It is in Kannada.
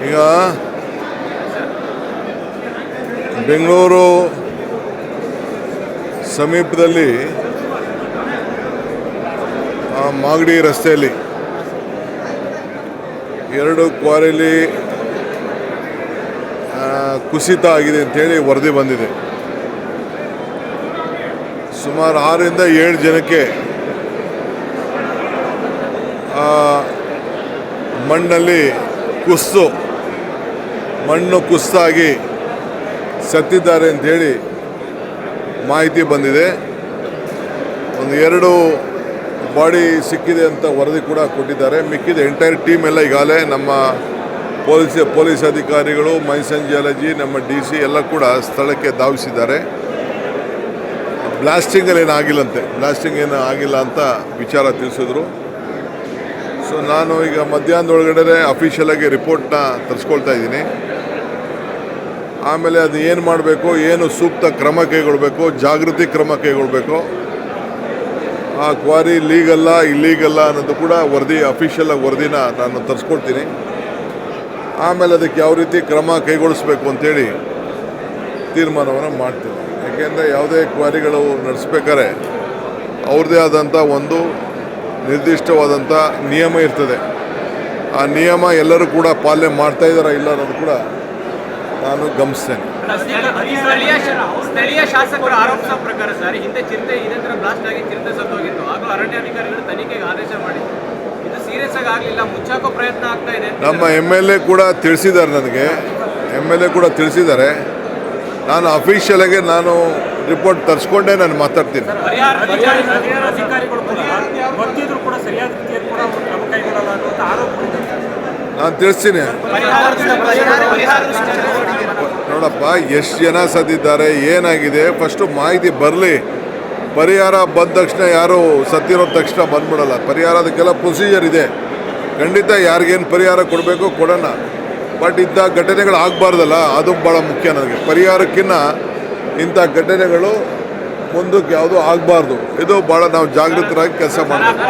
ಈಗ ಬೆಂಗಳೂರು ಸಮೀಪದಲ್ಲಿ ಮಾಗಡಿ ರಸ್ತೆಯಲ್ಲಿ ಎರಡು ಕ್ವಾರಿಲಿ ಕುಸಿತ ಆಗಿದೆ ಅಂತೇಳಿ ವರದಿ ಬಂದಿದೆ. ಸುಮಾರು 6ರಿಂದ 7 ಜನಕ್ಕೆ ಮಣ್ಣಲ್ಲಿ ಮಣ್ಣು ಕುಸಿತಾಗಿ ಸತ್ತಿದ್ದಾರೆ ಅಂಥೇಳಿ ಮಾಹಿತಿ ಬಂದಿದೆ. ಒಂದು 2 ಬಾಡಿ ಸಿಕ್ಕಿದೆ ಅಂತ ವರದಿ ಕೂಡ ಕೊಟ್ಟಿದ್ದಾರೆ. ಮಿಕ್ಕಿದ ಎಂಟೈರ್ ಟೀಮ್ ಎಲ್ಲ ಈಗಾಗಲೇ ನಮ್ಮ ಪೊಲೀಸ್ ಅಧಿಕಾರಿಗಳು, ಮೈಸನ್ ಜಿಯಾಲಜಿ, ನಮ್ಮ DC ಎಲ್ಲ ಕೂಡ ಸ್ಥಳಕ್ಕೆ ಧಾವಿಸಿದ್ದಾರೆ. ಬ್ಲಾಸ್ಟಿಂಗ್ ಏನು ಆಗಿಲ್ಲ ಅಂತ ವಿಚಾರ ತಿಳಿಸಿದ್ರು. ಸೊ ನಾನು ಈಗ ಮಧ್ಯಾಹ್ನದೊಳಗಡೆ ಅಫಿಷಿಯಲಾಗಿ ರಿಪೋರ್ಟ್ನ ತರಿಸ್ಕೊಳ್ತಾ ಇದ್ದೀನಿ. ಆಮೇಲೆ ಅದು ಏನು ಮಾಡಬೇಕು, ಏನು ಸೂಕ್ತ ಕ್ರಮ ಕೈಗೊಳ್ಳಬೇಕು, ಜಾಗೃತಿ ಕ್ರಮ ಕೈಗೊಳ್ಳಬೇಕು, ಆ ಕ್ವಾರಿ ಲೀಗಲ್ಲ ಇಲ್ಲೀಗಲ್ಲ ಅನ್ನೋದು ಕೂಡ ಅಫಿಷಿಯಲ್ ವರದಿನ ನಾನು ತರಿಸ್ಕೊಳ್ತೀನಿ. ಆಮೇಲೆ ಅದಕ್ಕೆ ಯಾವ ರೀತಿ ಕ್ರಮ ಕೈಗೊಳಿಸ್ಬೇಕು ಅಂತೇಳಿ ತೀರ್ಮಾನವನ್ನು ಮಾಡ್ತೀನಿ. ಯಾಕೆಂದರೆ ಯಾವುದೇ ಕ್ವಾರಿಗಳು ನಡೆಸ್ಬೇಕಾದ್ರೆ ಅವ್ರದ್ದೇ ಆದಂಥ ಒಂದು ನಿರ್ದಿಷ್ಟವಾದಂಥ ನಿಯಮ ಇರ್ತದೆ. ಆ ನಿಯಮ ಎಲ್ಲರೂ ಕೂಡ ಪಾಲನೆ ಮಾಡ್ತಾ ಇದ್ದಾರಾ ಇಲ್ಲ ಅನ್ನೋದು ಕೂಡ ನಾನು ಗಮನಿಸ್ತೇನೆ. ಸ್ಥಳೀಯ ಶಾಸಕರ ಆರೋಪ ಪ್ರಕಾರ ಸರ್, ಹಿಂದೆ ಚಿರತೆ ಇದೇ ಥರ ಬ್ಲಾಸ್ಟ್ ಆಗಿ ಚಿರತೆ ಸತ್ತೋಗಿತ್ತು. ಹಾಗೂ ಅರಣ್ಯಾಧಿಕಾರಿಗಳು ತನಿಖೆಗೆ ಆದೇಶ ಮಾಡಿ ಇದು ಸೀರಿಯಸ್ ಆಗಿ ಆಗಲಿಲ್ಲ, ಮುಚ್ಚಾಕೋ ಪ್ರಯತ್ನ ಆಗ್ತಾ ಇದೆ. ನಮ್ಮ MLA ಕೂಡ ತಿಳಿಸಿದ್ದಾರೆ, ನನಗೆ MLA ಕೂಡ ತಿಳಿಸಿದ್ದಾರೆ. ನಾನು ಅಫಿಷಿಯಲಾಗಿ ನಾನು ರಿಪೋರ್ಟ್ ತರಿಸ್ಕೊಂಡೇ ನಾನು ಮಾತಾಡ್ತೀನಿ. ನಾನು ತಿಳಿಸ್ತೀನಿ. ನೋಡಪ್ಪ, ಎಷ್ಟು ಜನ ಸತ್ತಿದ್ದಾರೆ, ಏನಾಗಿದೆ, ಫಸ್ಟು ಮಾಹಿತಿ ಬರಲಿ. ಪರಿಹಾರ ಬಂದ ತಕ್ಷಣ ಯಾರು ಸತ್ತಿರೋ ತಕ್ಷಣ ಬಂದ್ಬಿಡಲ್ಲ. ಪರಿಹಾರದಕ್ಕೆಲ್ಲ ಪ್ರೊಸೀಜರ್ ಇದೆ. ಖಂಡಿತ ಯಾರಿಗೇನು ಪರಿಹಾರ ಕೊಡಬೇಕು ಕೊಡೋಣ. ಬಟ್ ಇಂಥ ಘಟನೆಗಳು ಆಗಬಾರ್ದಲ್ಲ, ಅದು ಭಾಳ ಮುಖ್ಯ ನನಗೆ. ಪರಿಹಾರಕ್ಕಿಂತ ಇಂಥ ಘಟನೆಗಳು ಮುಂದಕ್ಕೆ ಯಾವುದೂ ಆಗಬಾರ್ದು. ಇದು ಭಾಳ ನಾವು ಜಾಗೃತರಾಗಿ ಕೆಲಸ ಮಾಡಬೇಕು.